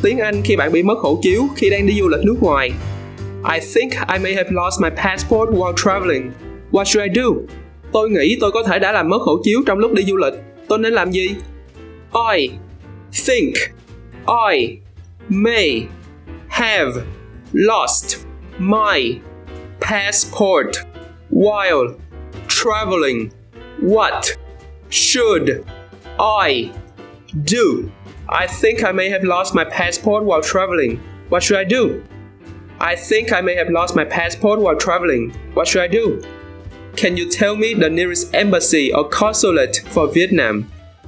tiếng Anh khi bạn bị mất hộ chiếu khi đang đi du lịch nước ngoài. I think I may have lost my passport while traveling. What should I do? Tôi nghĩ tôi có thể đã làm mất hộ chiếu trong lúc đi du lịch. Tôi nên làm gì? I think I may have lost my passport while traveling. What should I do? I think I may have lost my passport while traveling. What should I do? I think I may have lost my passport while traveling. What should I do? Can you tell me the nearest embassy or consulate for Vietnam?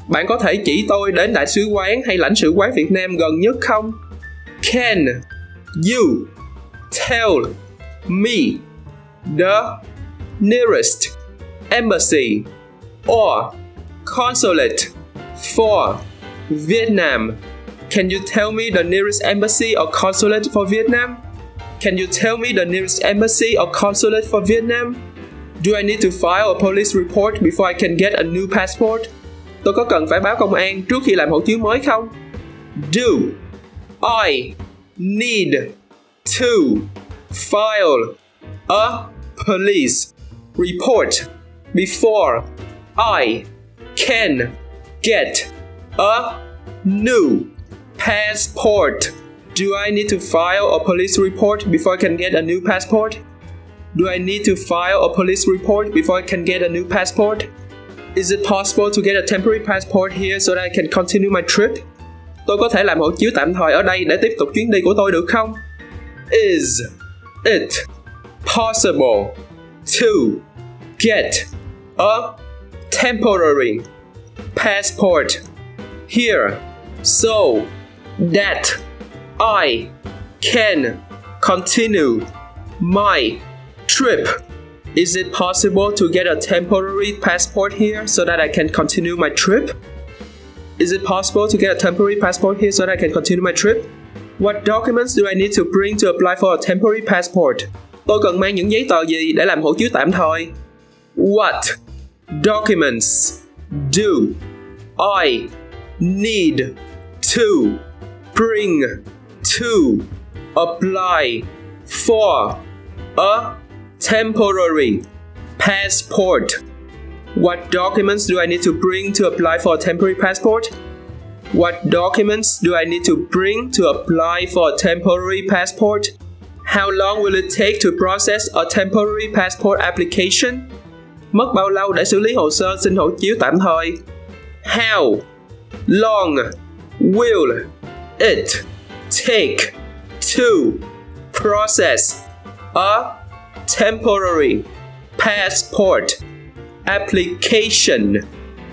Bạn có thể chỉ tôi đến đại sứ quán hay lãnh sự quán Việt Nam gần nhất không? Can you tell me the nearest embassy or consulate for Vietnam? Can you tell me the nearest embassy or consulate for Vietnam? Can you tell me the nearest embassy or consulate for Vietnam? Do I need to file a police report before I can get a new passport? Tôi có cần phải báo công an trước khi làm hộ chiếu mới không? Do I need to file a police report before I can get a new passport? Do I need to file a police report before I can get a new passport? Do I need to file a police report before I can get a new passport? Is it possible to get a temporary passport here so that I can continue my trip? Tôi có thể làm hộ chiếu tạm thời ở đây để tiếp tục chuyến đi của tôi được không? Is it possible to get a temporary passport here so that I can continue my trip? Is it possible to get a temporary passport here so that I can continue my trip? Is it possible to get a temporary passport here so that I can continue my trip? What documents do I need to bring to apply for a temporary passport? Tôi cần mang những giấy tờ gì để làm hộ chiếu tạm thời? What documents do I need to bring to apply for a temporary passport? What documents do I need to bring to apply for a temporary passport? What documents do I need to bring to apply for a temporary passport? How long will it take to process a temporary passport application? Mất bao lâu để xử lý hồ sơ xin hộ chiếu tạm thời? How long will it take to process a temporary passport application?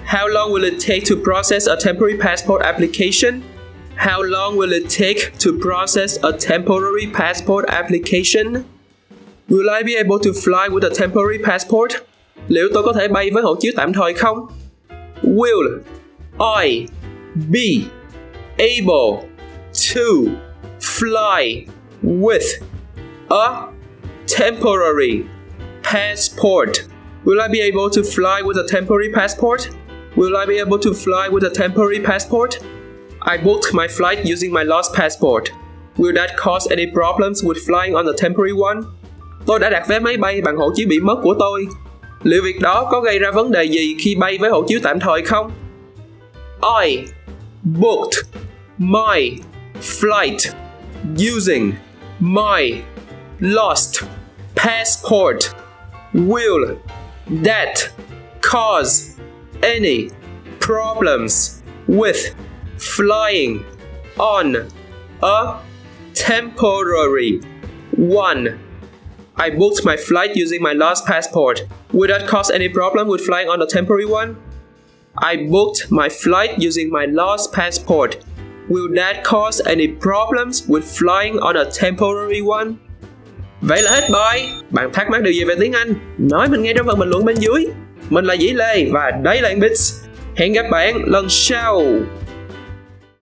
How long will it take to process a temporary passport application? How long will it take to process a temporary passport application? Will I be able to fly with a temporary passport? Liệu tôi có thể bay với hộ chiếu tạm thời không? Will I be able to fly with a temporary passport? Will I be able to fly with a temporary passport? Will I be able to fly with a temporary passport? I booked my flight using my lost passport. Will that cause any problems with flying on the temporary one? Tôi đã đặt vé máy bay bằng hộ chiếu bị mất của tôi. Liệu việc đó có gây ra vấn đề gì khi bay với hộ chiếu tạm thời không? I booked my flight using my lost passport. Will that cause any problems with flying on a temporary one? I booked my flight using my lost passport. Will that cause any problem with flying on a temporary one? I booked my flight using my lost passport. Will that cause any problems with flying on a temporary one? Vậy là hết bài. Bạn thắc mắc điều gì về tiếng Anh? Nói mình nghe trong phần bình luận bên dưới. Mình là Dĩ Lê và đây là EngBits. Hẹn gặp bạn lần sau.